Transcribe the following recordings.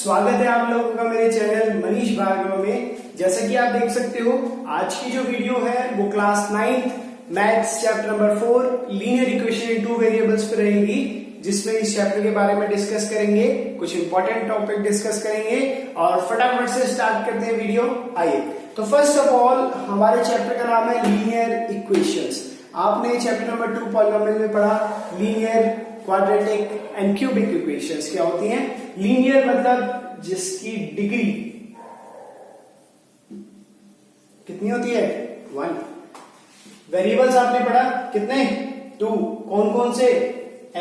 स्वागत है आप लोगों का मेरे चैनल मनीष भार्गव में। जैसा कि आप देख सकते हो, आज की जो वीडियो है वो class 9 maths chapter number 4 linear equation in two variables पे रहेगी, जिसमें इस चैप्टर के बारे में डिस्कस करेंगे, कुछ इंपॉर्टेंट टॉपिक डिस्कस करेंगे और फटाफट से स्टार्ट करते हैं वीडियो। आइए, तो फर्स्ट ऑफ ऑल हमारे चैप्टर का नाम है लीनियर इक्वेशंस। आपने चैप्टर नंबर 2 पॉलिनोमियल में पढ़ा linear, quadratic and cubic equations क्या होती हैं। लीनियर मतलब जिसकी डिग्री कितनी होती है, 1। वेरिएबल्स आपने पढ़ा कितने, 2। कौन कौन से,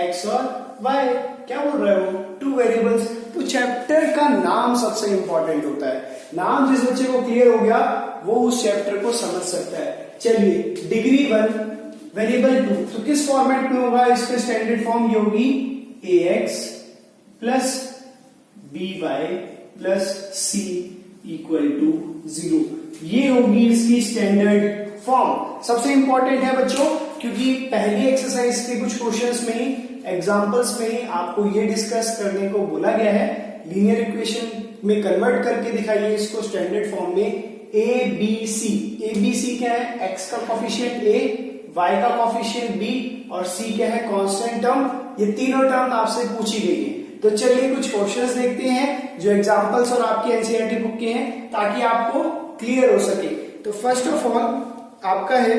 x और y। क्या बोल रहे हो, 2 वेरिएबल्स। तो चैप्टर का नाम सबसे इंपॉर्टेंट होता है। नाम जिस बच्चे को क्लियर हो गया वो उस चैप्टर को समझ सकता है। चलिए, डिग्री 1 वेरिएबल 2, तो किस फॉर्मेट में होगा, इसके स्टैंडर्ड फॉर्म ये होगी ax plus by plus c equal to 0। ये होगी इसकी स्टैंडर्ड फॉर्म। सबसे इंपॉर्टेंट है बच्चों, क्योंकि पहली एक्सरसाइज के कुछ क्वेश्चंस में ही, एग्जांपल्स में ही आपको ये डिस्कस करने को बोला गया है। लीनियर इक्वेशन में कन्वर्ट करके दिखाइए इसको स्टैंडर्ड फॉर्म में। ए बी सी क्या है, x का कोफिशिएंट a, y का कोफिशिएंट b और c क्या है, कांस्टेंट टर्म। ये तीनों टर्म आपसे पूछी गई है। तो चलिए कुछ क्वेश्चंस देखते हैं जो एग्जांपल्स और आपकी एनसीईआरटी बुक के हैं, ताकि आपको क्लियर हो सके। तो फर्स्ट ऑफ ऑल आपका है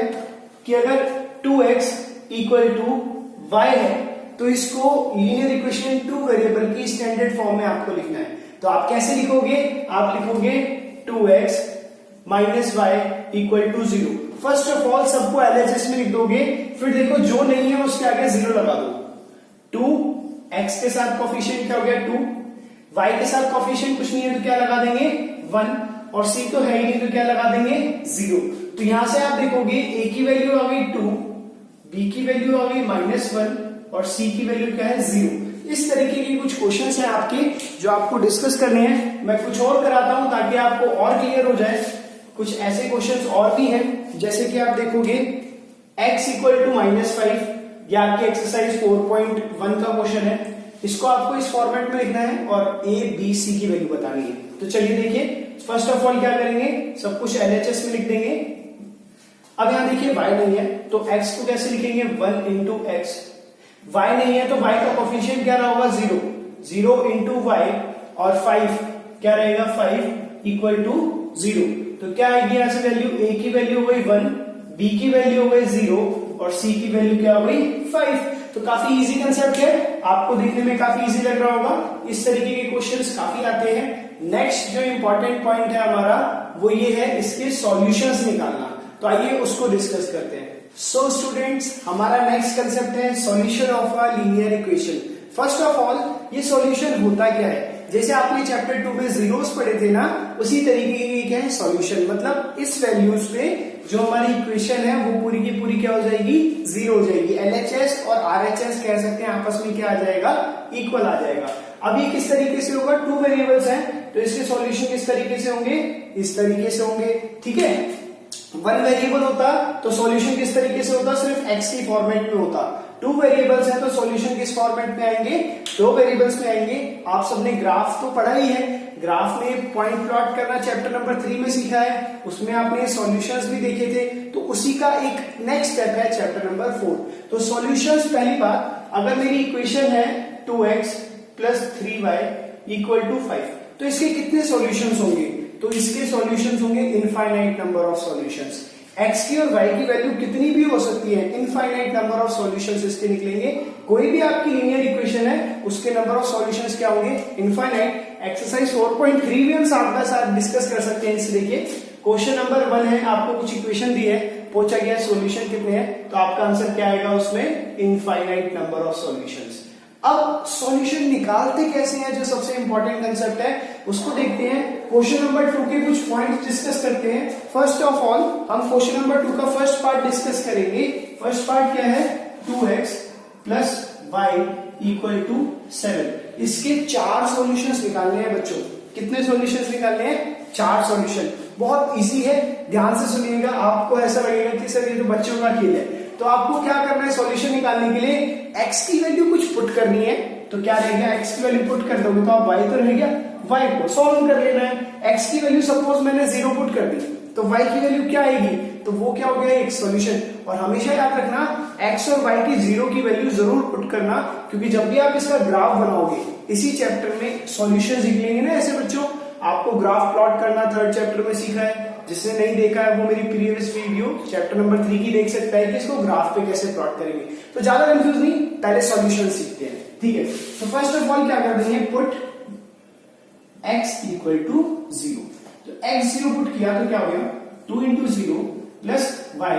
कि अगर 2x इक्वल टू y है, तो इसको लीनियर इक्वेशन 2 वेरिएबल की स्टैंडर्ड फॉर्म में आपको लिखना है। तो आप कैसे लिखोगे, आप लिखोगे 2x minus y equal to 0। First of all सबको एलएचएस में लिख दोगे, फिर देखो जो नहीं है उसके आगे 0 लगा दो। 2 x के साथ कोफिशिएंट क्या हो गया 2, y के साथ कोफिशिएंट कुछ नहीं है तो क्या लगा देंगे 1, और c तो है ही नहीं तो क्या लगा देंगे 0। तो यहां से आप देखोगे a की वैल्यू आ गई 2, b की वैल्यू आ गई -1 और c की वैल्यू क्या है 0। इस तरीके के कुछ क्वेश्चंस हैं आपके जो आपको डिस्कस करने हैं। मैं कुछ और कराता हूं ताकि आपको और क्लियर हो जाए। कुछ ऐसे क्वेश्चंस और भी हैं, जैसे कि आप देखोगे x इक्वल टू -5, ये आपकी एक्सरसाइज 4.1 का क्वेश्चन है। इसको आपको इस फॉर्मेट में लिखना है और a b c की वैल्यू बतानी है। तो चलिए देखिए, फर्स्ट ऑफ ऑल क्या करेंगे, सब कुछ एलएचएस में लिख देंगे। अब यहां देखिए y नहीं है तो x को कैसे लिखेंगे 1 इंटू एक्स। y नहीं है तो y का कोफिशिएंट क्या होगा 0, 0 इंटू y और 5 क्या रहेगा 5 इक्वल टू 0। तो क्या आएगी यहां से वैल्यू, a की वैल्यू हो गई 1, b की वैल्यू हो गई 0 और c की वैल्यू क्या हो गई 5। तो काफी इजी कंसेप्ट है, आपको देखने में काफी इजी लग रहा होगा। इस तरीके के क्वेश्चंस काफी आते हैं। नेक्स्ट जो इंपॉर्टेंट पॉइंट है हमारा वो ये है इसके सॉल्यूशंस निकालना। तो आइए उसको डिस्कस करते हैं। सो स्टूडेंट्स, हमारा नेक्स्ट कंसेप्ट है solution of a linear equation. First of all ये सॉल्यूशन होता क्या है, जैसे आपने चैप्टर 2 में जीरोस पढ़े थे ना, उसी तरीके की क्या है सॉल्यूशन। मतलब इस वैल्यूज पे जो हमारी इक्वेशन है वो पूरी की पूरी क्या हो जाएगी, 0 हो जाएगी। एलएचएस और आरएचएस कह सकते हैं आपस में क्या आ जाएगा, इक्वल आ जाएगा। अब ये किस तरीके से होगा, 2 वेरिएबल्स हैं तो इसके सॉल्यूशन किस तरीके से होंगे, इस तरीके से होंगे। ठीक है, 1 वेरिएबल होता तो सॉल्यूशन किस तरीके से होता, सिर्फ x की फॉर्मेट में होता। 2 वेरिएबल्स हैं तो सॉल्यूशन किस फॉर्मेट में आएंगे, 2 वेरिएबल्स में आएंगे। आप सबने ग्राफ तो पढ़ा ही है, ग्राफ में पॉइंट प्लॉट करना चैप्टर नंबर 3 में सीखा है, उसमें आपने सॉल्यूशंस भी देखे थे। तो उसी का एक नेक्स्ट स्टेप है चैप्टर नंबर 4। तो सॉल्यूशंस, पहली बात, अगर मेरी इक्वेशन है 2x plus 3y equal to 5, तो इसके कितने सॉल्यूशंस होंगे, तो इसके सॉल्यूशंस होंगे infinite number of solutions. x की और y की वैल्यू कितनी भी हो सकती है, इनफाइनाइट नंबर ऑफ सॉल्यूशंस इसके निकलेंगे। कोई भी आपकी लीनियर इक्वेशन है उसके नंबर ऑफ सॉल्यूशंस क्या होंगे, इनफाइनाइट। एक्सरसाइज 4.3 भी हम साथ डिस्कस कर सकते हैं। इससे देखिए, क्वेश्चन नंबर 1 है, आपको कुछ इक्वेशन दी है, पूछा गया सॉल्यूशन कितने हैं, तो आपका आंसर क्या आएगा उसमें, इनफाइनाइट नंबर ऑफ सॉल्यूशंस। अब सॉल्यूशन निकालते कैसे हैं, जो सबसे इंपॉर्टेंट कंसेप्ट है उसको देखते हैं। क्वेश्चन नंबर 2 के कुछ पॉइंट्स डिस्कस करते हैं। फर्स्ट ऑफ ऑल हम क्वेश्चन नंबर 2 का फर्स्ट पार्ट डिस्कस करेंगे। फर्स्ट पार्ट क्या है, 2x plus y equal to 7। इसके 4 सॉल्यूशंस निकालने हैं बच्चों। कितने सॉल्यूशंस निकालने हैं, 4 सॉल्यूशन। बहुत इजी है, ध्यान से सुनिएगा। आपको ऐसा लगेगा कि सर ये तो बच्चों का खेल है, तो आपको क्या करना है, सॉल्यूशन निकालने के लिए x की वैल्यू कुछ पुट करनी है। तो क्या रहेगा, x की वैल्यू पुट कर दोगे तो आप y तो रह गया, y को सॉल्व कर लेना है। x की वैल्यू सपोज मैंने 0 पुट कर दी तो y की वैल्यू क्या आएगी, तो वो क्या हो गया, एक सॉल्यूशन। और हमेशा याद रखना x और y की 0 की वैल्यू जरूर पुट करना, क्योंकि जब भी आप इसका ग्राफ बनाओगे इसी चैप्टर में सॉल्यूशन सीख लेंगे ना ऐसे बच्चों, आपको ग्राफ प्लॉट करना 3rd चैप्टर में सीखा है। जिसने नहीं देखा है वो मेरी प्रीवियस वीडियो चैप्टर नंबर 3 की देख सकता है कि इसको ग्राफ पे कैसे प्लॉट करेंगे। तो ज्यादा कंफ्यूज नहीं, पहले सॉल्यूशन सीखते हैं, ठीक है। तो फर्स्ट ऑफ ऑल क्या कर देंगे, पुट x इक्वल टू 0। तो x 0 पुट किया तो क्या हो गया, 2 into 0 plus y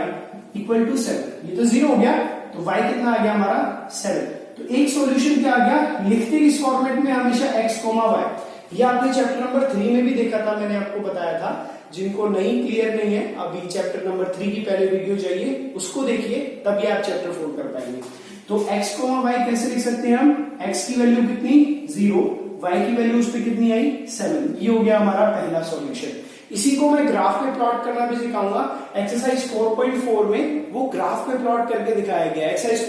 equal to 7। ये तो 0 हो गया, तो y कितना आ गया हमारा 7। तो एक सॉल्यूशन क्या आ गया, लिखते इस फॉर्मेट में हमेशा x कोमा y। ये आपने चैप्टर नंबर 3 में भी देखा था, मैंने आपको बताया था। जिनको नहीं क्लियर नहीं है अभी चैप्टर नंबर 3 की पहले वीडियो जाइए उसको देखिए, तभी आप चैप्टर 4 कर पाएंगे। तो x कोमा y कैसे लिख सकते हैं हम, x की वैल्यू कितनी 0, y की वैल्यू उस पर कितनी आई 7। ये हो गया हमारा पहला सॉल्यूशन। इसी को मैं ग्राफ पे प्लॉट करना भी सिखाऊंगा। एक्सरसाइज 4.4 में वो ग्राफ पे प्लॉट करके दिखाया गया। एक्सरसाइज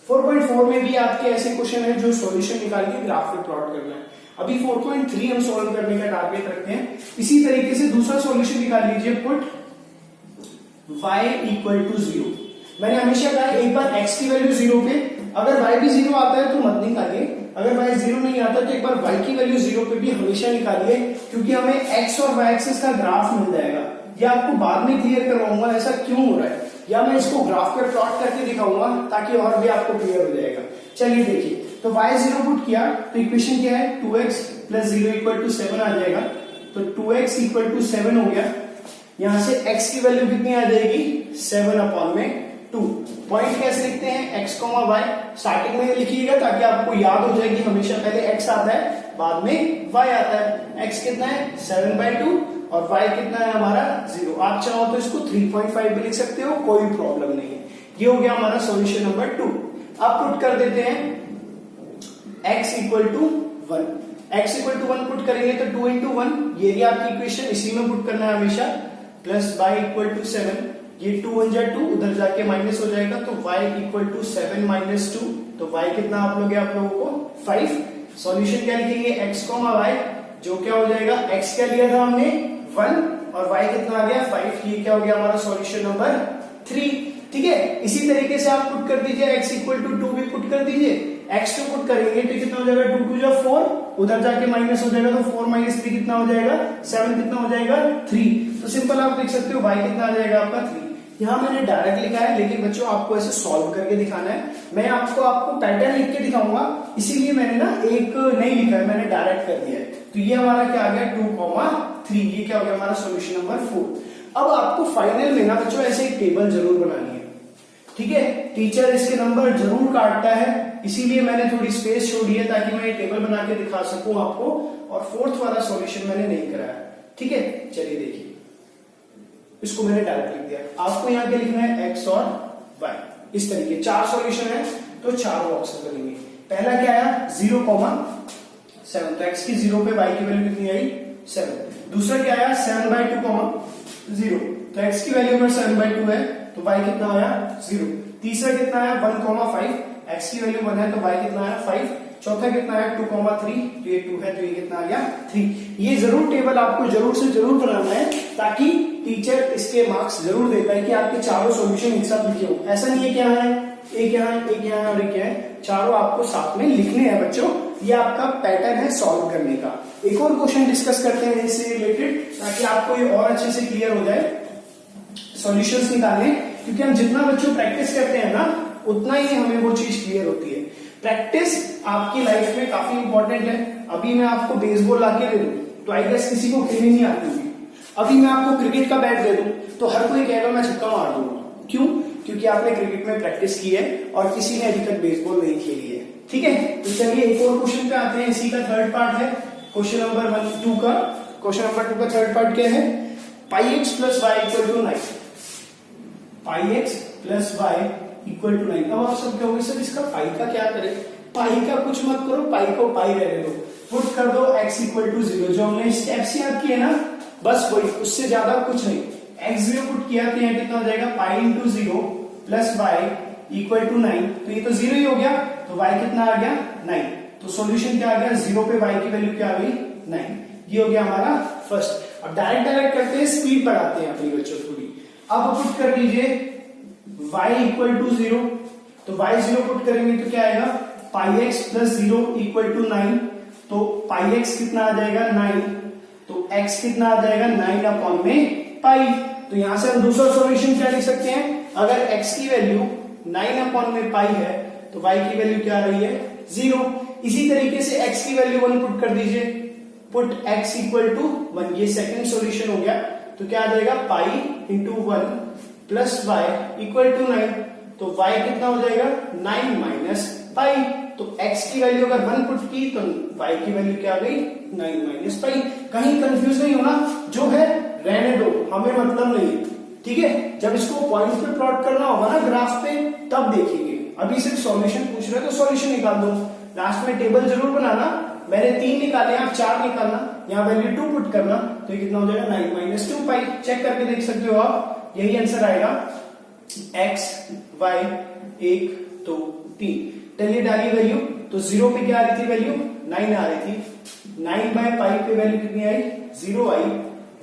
4.4 में भी आपके ऐसे क्वेश्चन है जो सॉल्यूशन निकाल के ग्राफ पे प्लॉट करना है। अभी 4.3 हम सॉल्व करने का टारगेट रखते हैं। इसी तरीके से दूसरा सॉल्यूशन निकाल लीजिए, पुट y इक्वल टू 0। मैंने हमेशा कहा एक बार x की वैल्यू 0 पे, अगर y भी 0 आता है तो मत निकालिए, अगर y 0 नहीं आता तो एक बार y की वैल्यू 0 पे भी हमेशा निकालिए, क्योंकि हमें x और y एक्सिस का ग्राफ मिल जाएगा। ये आपको बाद में क्लियर करवाऊंगा ऐसा क्यों हो रहा है, या मैं इसको ग्राफ पर प्लॉट करके दिखाऊंगा ताकि और भी आपको क्लियर हो जाएगा। चलिए देखिए, तो y 0 पुट किया तो इक्वेशन क्या है, 2x प्लस 0 इक्वल टू 7 आ जाएगा। तो 2x इक्वल टू 7 हो गया। यहां से x की वैल्यू कितनी आ जाएगी, 7/2। पॉइंट कैसे लिखते हैं, x कोमा y स्टार्टिंग में लिखिएगा ताकि आपको याद हो जाए कि हमेशा पहले x आता है बाद में y आता है। x कितना है 7/2 और y कितना है हमारा 0। आप चाहो तो इसको 3.5 भी लिख सकते हो, कोई प्रॉब्लम नहीं है। ये हो गया हमारा सॉल्यूशन नंबर 2। अब पुट कर देते हैं x equal to 1। x equal to 1 put करेंगे तो 2 इंटू 1, ये भी आपकी इक्वेशन इसी में पुट करना है हमेशा, प्लस y इक्वल टू 7। ये 2 1 जा 2, उधर जाके माइनस हो जाएगा, तो y इक्वल टू 7 माइनस 2। तो y कितना आप लोगों को 5। सॉल्यूशन क्या लिखेंगे, x कोमा y, जो क्या हो जाएगा, x क्या लिया था हमने 1 और y कितना आ गया 5। ये क्या हो गया हमारा सॉल्यूशन नंबर 3। ठीक है, इसी तरीके से आप पुट कर दीजिए, x इक्वल टू 2 भी पुट कर दीजिए। x टू पुट करेंगे तो कितना हो जाएगा, 2 2 जा 4, उधर जाके माइनस हो जाएगा, तो 4 माइनस 3 कितना हो जाएगा 7, कितना हो जाएगा 3। तो सिंपल आप लिख सकते हो y कितना आ जाएगा आपका 3। यहाँ मैंने डायरेक्ट लिखा है, लेकिन बच्चों आपको ऐसे सॉल्व करके दिखाना है। मैं आपको पैटर्न लिख के दिखाऊंगा, इसीलिए मैंने ना एक नहीं लिखा है, मैंने डायरेक्ट कर दिया है। तो ये हमारा क्या आ गया 2,3। ये क्या हो गया हमारा सॉल्यूशन नंबर 4। अब आपको फाइनल में ना बच्चों ऐसे एक टेबल जरूर बनानी है, ठीक है। टीचर इसके नंबर जरूर काटता है, इसीलिए मैंने थोड़ी स्पेस छोड़ी है ताकि मैं ये टेबल बना के दिखा सकूं आपको। और 4th वाला सॉल्यूशन मैंने नहीं कराया, ठीक है। चलिए देखिए, इसको मैंने डायरेक्ट लिख दिया। आपको यहाँ क्या लिखना है, x और y। इस तरीके 4 सॉल्यूशन है तो 4 बॉक्सेस बनेंगे। पहला क्या आया 0,7, तो x की 0 पे y की वैल्यू कितनी आई 7। दूसरा क्या आया 7/2,0, तो x की वैल्यू अगर 7/2 है तो y कितना आया 0। तीसरा कितना आया 1,5, x की वैल्यू 1 है तो y कितना आया 5। चौथा कितना है 2,3, तो ये 2 है तो ये कितना आ गया 3। ये जरूर टेबल आपको जरूर से जरूर बनाना है, ताकि टीचर इसके मार्क्स जरूर देता है कि आपके चारों सॉल्यूशन एक साथ लिखे हो। ऐसा नहीं है कि यहाँ है एक, यहाँ एक, यहाँ और एक है, चारों आपको साथ में लिखने हैं बच्चों। ये आपका पैटर्न है सॉल्व करने का। एक और क्वेश्चन डिस्कस करते हैं इससे रिलेटेड, ताकि आपको ये और अच्छे से क्लियर हो जाए सॉल्यूशंस निकालने। क्योंकि हम जितना बच्चों प्रैक्टिस करते हैं ना, उतना ही हमें वो चीज क्लियर होती है। प्रैक्टिस आपकी लाइफ में काफी इंपॉर्टेंट है। अभी मैं आपको बेसबॉल लाके दे दूं तो आई गेस किसी को खेलनी नहीं आती होगी। अभी मैं आपको क्रिकेट का बैट दे दूं तो हर कोई कहेगा मैं छक्का मार दूंगा। क्यों? क्योंकि आपने क्रिकेट में प्रैक्टिस की है और किसी ने अभी तक बेसबॉल नहीं खेली है, ठीक है। तो चलिए एक और क्वेश्चन पे आते हैं। इसी का 3rd पार्ट है क्वेश्चन नंबर 2 का। क्वेश्चन नंबर 2 का 3rd पार्ट क्या है, πx plus y equal to 9। πx plus y equal to 9। अब आप सब कहोगे सर इसका पाई का क्या करें, पाई का कुछ मत करो, पाई को पाई रहने दो, पुट कर दो x इक्वल टू 0। जो हमने स्टेप्स याद किए ना, बस वही, उससे ज्यादा कुछ नहीं। x 0 पुट किया तो यहाँ कितना हो जाएगा pi into 0 plus y equal to 9। तो ये तो 0 ही हो गया, तो y कितना आ गया 9। तो सॉल्यूशन क्या आ गया, 0 पे y की वैल्यू क्या आ गई, 9। ये हो गया हमारा फर्स्ट। अब डायरेक्ट करते हैं, स्पीड बढ़ाते हैं अपनी बच्चों थोड़ी। अब पुट कर लीजिए y इक्वल टू 0, तो y 0 पुट करेंगे तो क्या आएगा, पाई एक्स प्लस 0 इक्वल टू 9, तो पाई एक्स कितना आ जाएगा 9, तो x कितना आ जाएगा 9 अपॉन में पाई। तो यहां से हम दूसरा सॉल्यूशन क्या लिख सकते हैं, अगर x की वैल्यू 9 अपॉन में पाई है तो y की वैल्यू क्या आ रही है 0। इसी तरीके से x की वैल्यू 1 पुट कर दीजिए, पुट x इक्वल टू 1, ये सेकंड सॉल्यूशन हो गया। तो क्या आ जाएगा pi into 1 plus y equal to 9, तो y कितना हो जाएगा 9 माइनस पाई। तो x की वैल्यू अगर 1 पुट की तो y की वैल्यू क्या आ गई 9 माइनस पाई। कहीं कंफ्यूज नहीं होना, जो है रहने दो, हमें मतलब नहीं, ठीक है। जब इसको पॉइंट पे प्लॉट करना होगा ना ग्राफ पे, तब देखेंगे। अभी सिर्फ सॉल्यूशन पूछ रहे तो सॉल्यूशन निकाल दो, लास्ट में टेबल जरूर बनाना। मैंने 3 निकाले, आप 4 निकालना, यहाँ वैल्यू 2 पुट करना, तो ये कितना हो जाएगा 9 माइनस 2 पाई। चेक करके देख सकते हो आप, यही आंसर आएगा x y 1 2 3। चलिए डालिए वैल्यू, तो 0 पे क्या आ रही थी वैल्यू 9 आ रही थी, 9 बाय पाई पे वैल्यू कितनी आई 0 आई,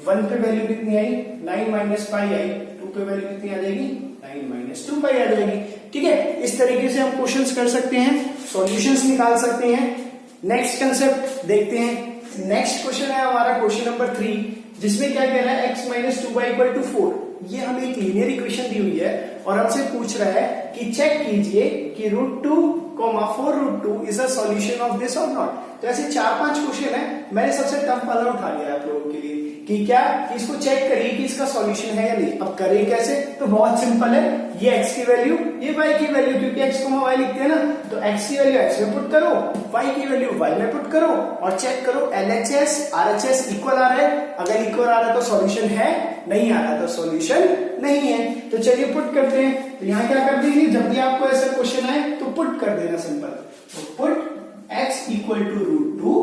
1 पे वैल्यू कितनी आई 9 माइनस पाई आई, 2 पे वैल्यू कितनी आ जाएगी 9 माइनस 2 पाई आ जाएगी। ठीक है, इस तरीके से हम क्वेश्चंस कर सकते हैं, सॉल्यूशंस निकाल सकते हैं। नेक्स्ट कंसेप्ट देखते हैं। नेक्स्ट क्वेश्चन है हमारा क्वेश्चन नंबर 3, जिसमें क्या कह रहा है x minus 2y equal to 4। ये हमें एक लीनियर इक्वेशन दी हुई है और हमसे पूछ रहा है कि चेक कीजिए कि √2, 4√2 is a solution of this और नॉट। तो ऐसे 4-5 क्वेश्चन है, मैंने सबसे टफ वाला उठा लिया है आप लोगों के लिए कि क्या कि इसको चेक करिए कि इसका सॉल्यूशन है या नहीं। अब करें कैसे, तो बहुत सिंपल है, ये x की वैल्यू ये y की वैल्यू, क्योंकि x को y लिखते हैं ना, तो x की वैल्यू x में पुट करो, y की वैल्यू y में पुट करो और चेक करो LHS RHS इक्वल आ रहा है। अगर इक्वल आ रहा है तो सॉल्यूशन है, नहीं आ रहा तो सॉल्यूशन नहीं है। तो चलिए पुट करते हैं। तो यहाँ क्या कर दीजिए, जब भी आपको ऐसा क्वेश्चन आए तो पुट कर देना सिंपल। तो put x equal to √2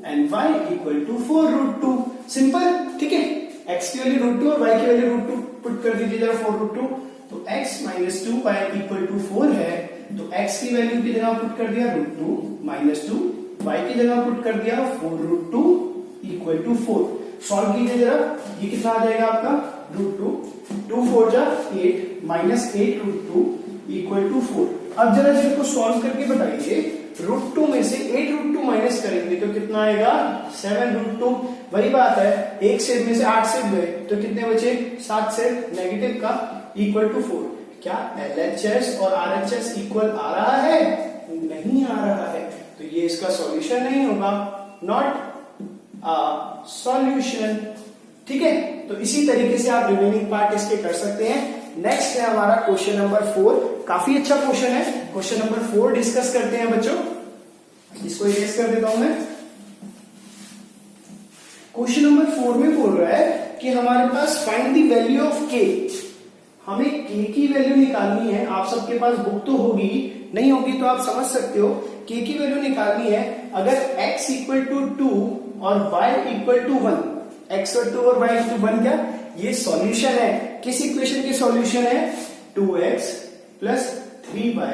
and y equal to 4√2, simple. ठीक है, x की वैल्यू √2 और y की वैल्यू √2 पुट कर दीजिए जरा 4√2। तो x minus 2y equal to 4 है, तो x की वैल्यू की जगह पुट कर दिया √2 माइनस 2, y की जगह पुट कर दिया 4√2 इक्वल टू 4। सॉल्व कीजिए जरा, ये कितना आ जाएगा आपका √2, 2 4 जा 8 माइनस 8√2 इक्वल टू 4। अब जरा इसको सॉल्व करके बताइए, √2 में से 8√2 माइनस करेंगे तो कितना आएगा 7√2। वही बात है, एक सेट में से 8 सेट गए तो कितने बचे 7 सेट नेगेटिव का इक्वल टू 4। क्या LHS और RHS इक्वल आ रहा है, नहीं आ रहा है, तो ये इसका सॉल्यूशन नहीं होगा, नॉट अ सॉल्यूशन। ठीक है, तो इसी तरीके से आप रिमेनिंग पार्ट इसके कर सकते हैं। नेक्स्ट है हमारा क्वेश्चन नंबर 4, काफी अच्छा क्वेश्चन है। क्वेश्चन नंबर 4 डिस्कस करते हैं बच्चों, इसको इरेज कर देता हूं मैं। क्वेश्चन नंबर 4 में बोल रहा है कि हमारे पास find the value of k। हमें k की वैल्यू निकालनी है। आप सबके पास बुक तो होगी, नहीं होगी तो आप समझ सकते हो, k की वैल्यू निकालनी है। अगर x इक्वल टू 2 और y इक्वल टू 1, x और 2 और y इक्वल टू 1, क्या ये सॉल्यूशन है? किस इक्वेशन की सॉल्यूशन है? 2x plus 3y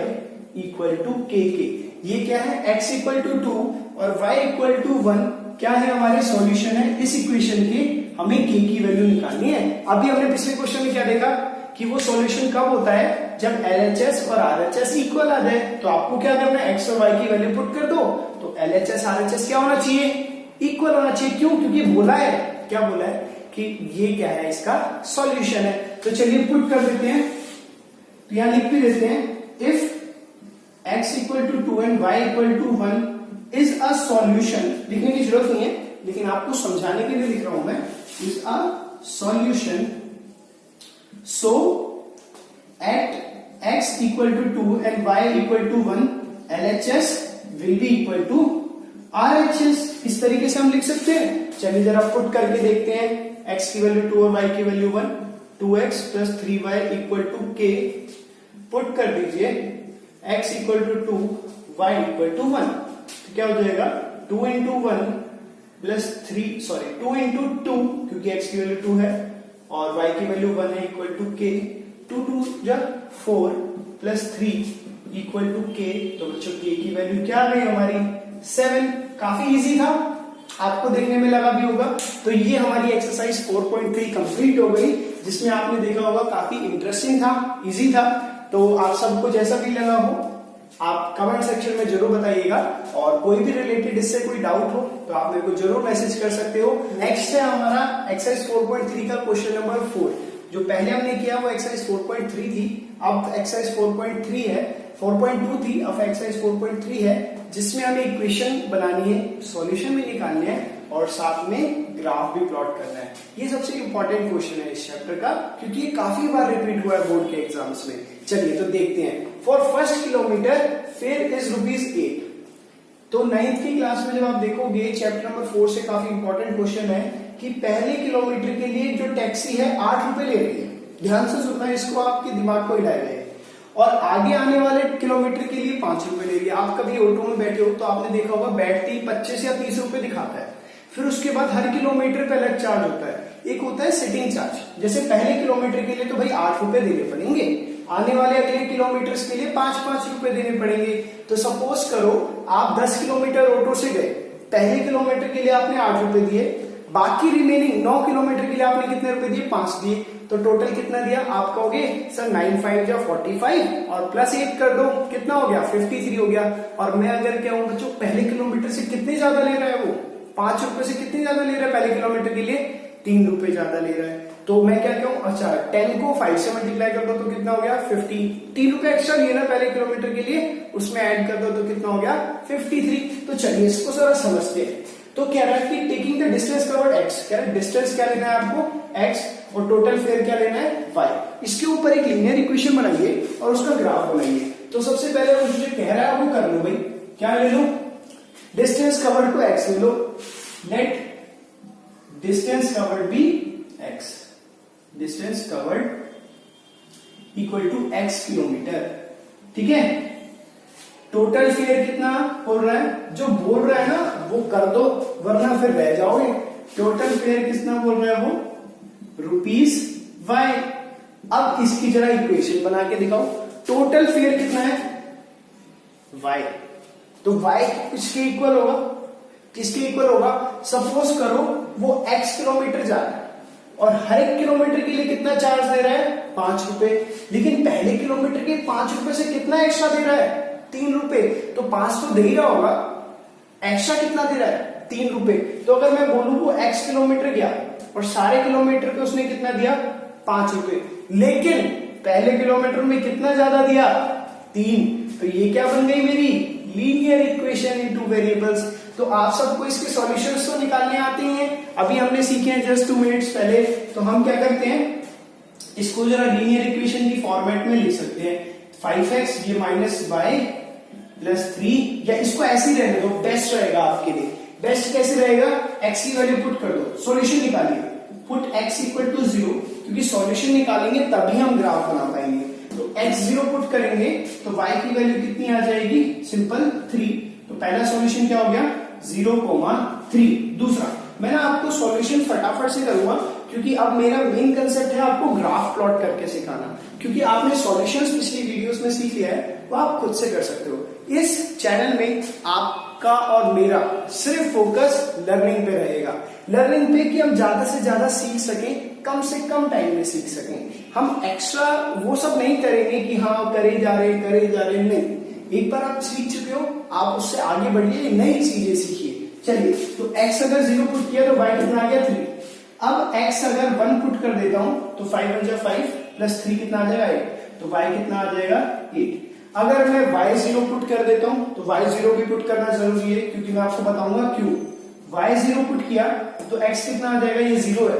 equal to k के। ये क्या है? x इक्वल टू 2 और y इक्वल टू 1 क्या है? हमारे सॉल्यूशन है इस इक्वेशन की। हमें k की वैल्यू निकालनी है। अभी हमने पिछले क्वेश्चन में क्या देखा कि वो सॉल्यूशन कब होता है? जब LHS और RHS इक्वल आ जाए। तो आपको क्या करना है? x और y की वैल्यू पुट कर दो, तो LHS RHS क्या होना चाहिए? इक्वल होना चाहिए। क्यों? क्योंकि बोला है, क्या बोला है कि ये क्या है? इसका सॉल्यूशन है। तो चलिए पुट कर देते हैं, तो यहां लिख भी देते हैं, if x equal to 2 and y equal to 1 is a solution. लिखने की जरूरत नहीं है, लेकिन आपको समझाने के लिए लिख रहा हूं मैं, is a solution so at x equal to 2 and y equal to 1 LHS will be equal to RHS। इस तरीके से हम लिख सकते हैं। चलिए जरा पुट करके देखते हैं, x की वैल्यू 2 और y की value 1, 2x plus 3y equal to k। Put कर दीजिए, x equal to 2, y equal to 1, तो क्या हो जाएगा? 2 इंटू 1 प्लस 2 इंटू 2, क्योंकि x की वैल्यू 2 है और y की वैल्यू 1 है, इक्वल टू k। 2 2 जा 4 प्लस 3 इक्वल टू k। तो बच्चों k की वैल्यू क्या आ गई हमारी? 7। काफी इजी था, आपको देखने में लगा भी होगा। तो ये हमारी एक्सरसाइज 4.3 कंप्लीट हो गई, जिसमें आपने देखा होगा काफी इंटरेस्टिंग था, इजी था। तो आप सबको जैसा भी लगा हो आप कमेंट सेक्शन में जरूर बताइएगा, और कोई भी रिलेटेड इससे कोई डाउट हो तो आप मेरे को जरूर मैसेज कर सकते हो। नेक्स्ट है हमारा एक्सरसाइज 4.3 का क्वेश्चन नंबर 4। जो पहले हमने किया वो एक्सरसाइज 4.3 थी, अब एक्सरसाइज 4.3 है, 4.2 थी, अब एक्सरसाइज 4.3 है, जिसमें हमें इक्वेशन बनानी है, सॉल्यूशन भी निकालने हैं और साथ में ग्राफ भी प्लॉट करना है। ये सबसे इंपॉर्टेंट क्वेश्चन है इस चैप्टर का, क्योंकि ये काफी बार रिपीट हुआ है बोर्ड के एग्जाम्स में। चलिए तो देखते हैं। For first kilometre fair is ₹8। तो 9th की क्लास में जब आप देखोगे चैप्टर नंबर 4 से काफी इंपॉर्टेंट क्वेश्चन है कि पहले किलोमीटर के लिए जो टैक्सी है 8 रुपए ले रही है। ध्यान से सुनना, इसको आपके दिमाग को हिलाएगा। और आगे आने वाले किलोमीटर के लिए 5 रुपए ले रही है। आप कभी ऑटो में बैठे हो तो आपने देखा होगा बैठते ही 25 या 30 रुपए दिखाता है। फिर उसके बाद हर किलोमीटर पे अलग चार्ज होता है। एक होता है सिटिंग चार्ज, जैसे पहले किलोमीटर के लिए तो भाई 8 रुपए देने पड़ेंगे, आने वाले अगले किलोमीटर्स के लिए 5-5 रुपए देने पड़ेंगे। तो सपोज करो आप 10 किलोमीटर ऑटो से गए, पहले किलोमीटर के लिए आपने 8 रुपए दिए, बाकी रिमेनिंग 9 किलोमीटर के लिए आपने कितने रुपए दिए? 5 दिए। तो टोटल कितना दिया? आप कहोगे सर 9 5 या 45 और प्लस 8 कर दो, कितना हो गया? 53 हो गया। और मैं अगर कहूं बच्चों पहले किलोमीटर से कितने ज्यादा ले रहा है वो, 5 रुपए से कितने ज्यादा ले रहा है पहले किलोमीटर के लिए? 3 रुपए ज्यादा ले रहा है। तो मैं क्या कहूं, अच्छा 10 को 5 से मल्टीप्लाई कर दो तो कितना हो गया? 50। 3 रुपए एक्स्ट्रा लिए ना पहले किलोमीटर के लिए, उसमें ऐड कर दो तो कितना हो गया? 53। तो चलिए इसको जरा समझते हैं। तो कह रहा है कि taking the distance covered x, कह रहा है डिस्टेंस क्या लेना है आपको? x, और टोटल फेयर क्या लेना है? y। इसके ऊपर एक लीनियर इक्वेशन बनाइए और उसका ग्राफ बनाइए। तो सबसे पहले वो जो कह रहा है वो कर लो भाई। क्या ले लो? डिस्टेंस कवर्ड को x ले लो। Let distance covered be x, distance covered equal to x kilometre. ठीक है, टोटल फेयर कितना बोल रहा है? जो बोल रहा है ना वो कर दो, वरना फिर रह जाओगे। टोटल फेयर कितना बोल रहा है वो? ₹y। अब इसकी जरा इक्वेशन बना के दिखाओ। टोटल फेयर कितना है? y। तो y किसके इक्वल होगा? किसके इक्वल होगा? सपोज करो वो x किलोमीटर जा रहा है और हर एक किलोमीटर के लिए कितना चार्ज दे रहा है? 5 रुपए। लेकिन पहले किलोमीटर के 5 रुपए से कितना एक्स्ट्रा दे रहा है? 3 रुपए। तो 5 तो दे ही रहा होगा, एक्स्ट्रा कितना दे रहा है? 3 रुपए। तो अगर मैं बोलूं वो x किलोमीटर गया और सारे किलोमीटर पे उसने कितना दिया? 5 रुपए, लेकिन पहले किलोमीटर में कितना ज्यादा दिया? 3। तो ये क्या बन गई मेरी? Linear equation into variables. तो आप सबको इसके सॉल्यूशंस तो निकालने आते हैं, अभी हमने सीखे हैं जस्ट 2 मिनट्स पहले। तो हम क्या करते हैं, इसको जरा लीनियर इक्वेशन की फॉर्मेट में लिख सकते हैं। 5x ये -y प्लस 3, या इसको ऐसे ही रहने दो, बेस्ट रहेगा आपके लिए। बेस्ट कैसे रहेगा? x की वैल्यू पुट कर दो, सॉल्यूशन निकालिए। पुट x इक्वल टू 0, क्योंकि सॉल्यूशन निकालेंगे तभी हम ग्राफ बना पाएंगे। तो x 0 पुट करेंगे तो y की वैल्यू कितनी आ जाएगी? सिंपल 3। तो पहला सॉल्यूशन क्या हो गया? 0,3। दूसरा, मैं ना आपको सॉल्यूशन फटाफट से करूंगा, क्योंकि अब मेरा मेन कंसेप्ट है आपको ग्राफ प्लॉट करके सिखाना। क्योंकि आपने सॉल्यूशंस पिछली वीडियोस में सीख लिया है, वो आप खुद से कर सकते हो। इस चैनल में आपका और मेरा सिर्फ फोकस लर्निंग पे रहेगा। लर्निंग पे कि हम ज्यादा से ज्यादा सीख सकें, कम से कम टाइम में सीख सकें। हम एक्स्ट्रा वो सब नहीं करेंगे कि हाँ करे जा रहे, नहीं। एक बार आप सीख चुके हो, आप उससे आगे बढ़िए, नई चीजें सीखिए। चलिए, तो x अगर 0 पुट किया तो y कितना आ गया? 3। अब x अगर 1 पुट कर देता हूं तो 5 1 जा 5 प्लस 3 कितना आ जाएगा? 8। तो y कितना आ जाएगा? 8। अगर मैं y 0 पुट कर देता हूं तो y 0 भी पुट करना जरूरी है, क्योंकि मैं आपको बताऊंगा क्यों। y 0 पुट किया तो x कितना आ जाएगा? ये 0 है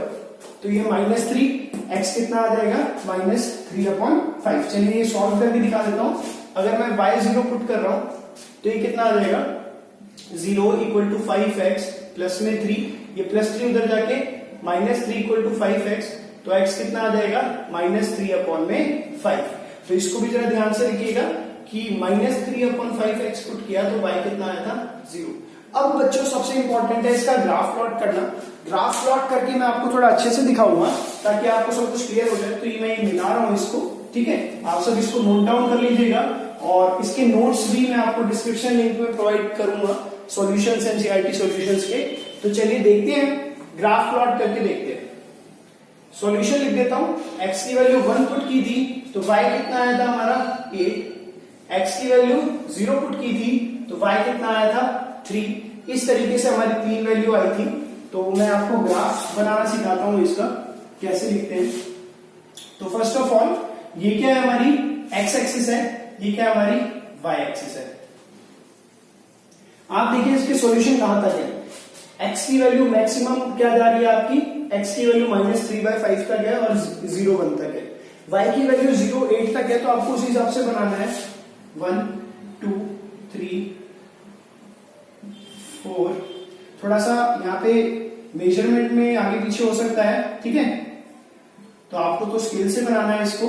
तो ये -3, x कितना आ जाएगा? -3/5। चलिए ये सॉल्व करके दिखा देता हूं। अगर मैं y 0 पुट कर रहा हूं तो ये कितना आ जाएगा? 0 इक्वल टू 5x प्लस में 3, ये प्लस 3 उधर जाके -3 इक्वल टू 5x, तो x कितना आ जाएगा? -3/5। तो इसको भी जरा ध्यान से लिखिएगा कि -3/5x पुट किया तो y कितना आया था? 0। अब बच्चों सबसे इंपॉर्टेंट है इसका ग्राफ प्लॉट करना। ग्राफ प्लॉट करके मैं आपको थोड़ा अच्छे से दिखाऊंगा ताकि आपको सब कुछ क्लियर हो जाए। तो ये मैं मिला रहा हूं इसको, ठीक है? आप सब इसको नोट डाउन कर लीजिएगा और इसके नोट्स भी मैं आपको डिस्क्रिप्शन लिंक में प्रोवाइड करूंगा, सॉल्यूशंस एनसीईआरटी सॉल्यूशंस के। तो चलिए देखते हैं, ग्राफ प्लॉट करके देखते हैं। सॉल्यूशन लिख देता हूं, x की वैल्यू 1 पुट की थी तो y कितना आया था हमारा 8, x की वैल्यू 0 पुट की थी तो y कितना आया था 3। इस तरीके से हमारी 3 वैल्यू आई थी। तो मैं आपको ग्राफ बनाना सिखाता हूं, इसका कैसे लिखते हैं। तो फर्स्ट ऑफ ऑल ये क्या है, हमारी x एक्सिस है, ये क्या हमारी y एक्सिस है। आप देखिए इसके सॉल्यूशन कहां तक है। x की वैल्यू मैक्सिमम क्या जा रही है आपकी, x की वैल्यू -3/5 तक है और 0 1 तक है। y की वैल्यू 0 8 तक है, तो आपको उस हिसाब से बनाना है 1 2 3 4। थोड़ा सा यहाँ पे मेजरमेंट में आगे पीछे हो सकता है, ठीक है। तो आपको तो स्केल से बनाना है इसको,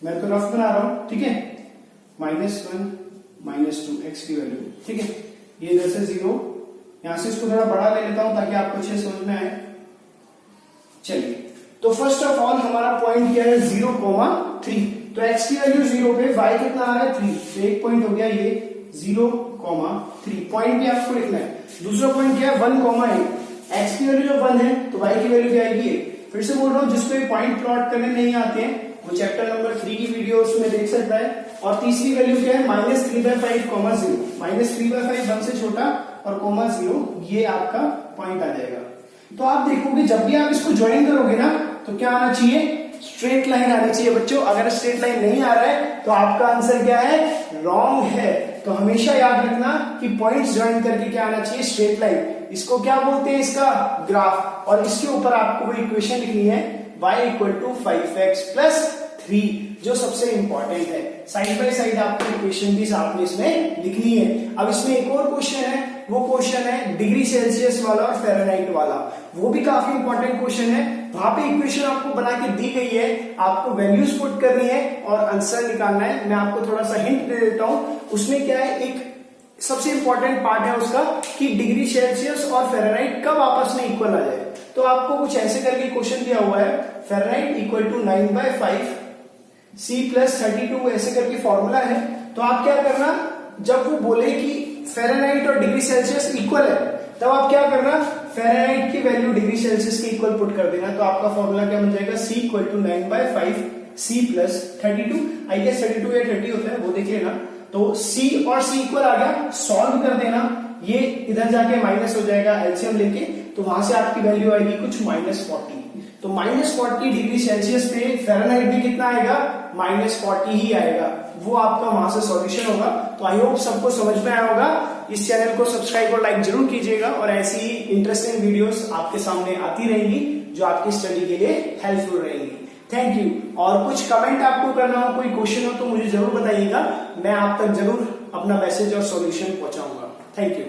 मैं तो रफ बना रहा हूं, ठीक है। -1 -2 x की वैल्यू, ठीक है। ये इधर से 0, यहां से इसको थोड़ा बड़ा ले लेता हूं ताकि आपको अच्छे समझ में आए। चलिए, तो फर्स्ट ऑफ ऑल हमारा पॉइंट क्या है 0,3। तो x की वैल्यू 0 पे y कितना आ रहा है 3, तो एक पॉइंट हो गया ये 0,3। पॉइंट भी आपको लिखना है। दूसरा पॉइंट क्या है 1,8। x की वैल्यू जब 1 है तो y की वैल्यू क्या आएगी 8। फिर से बोल रहा हूं, जिसको ये पॉइंट प्लॉट करने नहीं आते हैं वो चैप्टर नंबर 3 की वीडियो उसमें देख सकता है। और तीसरी वैल्यू क्या है -3/5, 0 -3/5 1 से छोटा और 0, ये आपका पॉइंट आ जाएगा। तो आप देखोगे जब भी आप इसको ज्वाइन करोगे ना तो क्या आना चाहिए, स्ट्रेट लाइन आनी चाहिए बच्चों। अगर स्ट्रेट लाइन नहीं आ रहा है तो आपका आंसर क्या है, रॉन्ग है। तो हमेशा याद रखना कि पॉइंट्स ज्वाइन करके क्या आना चाहिए, स्ट्रेट लाइन। इसको क्या बोलते हैं, इसका ग्राफ। और इसके ऊपर आपको वो इक्वेशन लिखनी है y = 5x + 3, जो सबसे इंपॉर्टेंट है। साइड बाय साइड आपको इक्वेशन भी साथ में इसमें लिखनी है। अब इसमें एक और क्वेश्चन है, वो क्वेश्चन है डिग्री सेल्सियस वाला और फ़ारेनहाइट वाला। वो भी काफी इंपॉर्टेंट क्वेश्चन है। वहां पे इक्वेशन आपको बना के दी गई है, आपको वैल्यूज पुट करनी है और आंसर निकालना है। मैं आपको थोड़ा सा हिंट दे देता हूं। उसमें क्या है, एक सबसे इंपॉर्टेंट पार्ट है उसका कि डिग्री सेल्सियस और फ़ारेनहाइट कब आपस में इक्वल आ जाए। तो आपको कुछ ऐसे करके क्वेश्चन दिया हुआ है, फ़ारेनहाइट = 9/5 C + 32, ऐसे करके फॉर्मूला है। तो आप क्या करना, जब वो बोले कि फ़ारेनहाइट और डिग्री सेल्सियस इक्वल है, तब आप क्या करना, फ़ारेनहाइट की वैल्यू डिग्री सेल्सियस के इक्वल पुट कर देना। तो आपका फॉर्मूला क्या बन जाएगा, C = 9/5 C + 32। आई गेस 32 या 30 होता है, वो देख लेना। तो C और C इक्वल आ गया, सॉल्व कर देना। ये इधर जाके माइनस हो जाएगा एलसीएम लेके, तो वहां से आपकी वैल्यू आएगी कुछ -40। तो -40 डिग्री सेल्सियस पे फ़ारेनहाइट भी कितना आएगा, -40 ही आएगा। वो आपका वहां से सॉल्यूशन होगा। तो आई होप सबको समझ में आया होगा। इस चैनल को सब्सक्राइब और लाइक जरूर कीजिएगा और ऐसी ही इंटरेस्टिंग वीडियोस आपके सामने आती रहेंगी जो आपकी स्टडी के लिए हेल्पफुल रहेंगी। Thank you. और कुछ कमेंट आपको करना हो, कोई क्वेश्चन हो तो मुझे जरूर बताइएगा, मैं आप तक जरूर अपना मैसेज और सॉल्यूशन पहुंचाऊंगा। Thank you.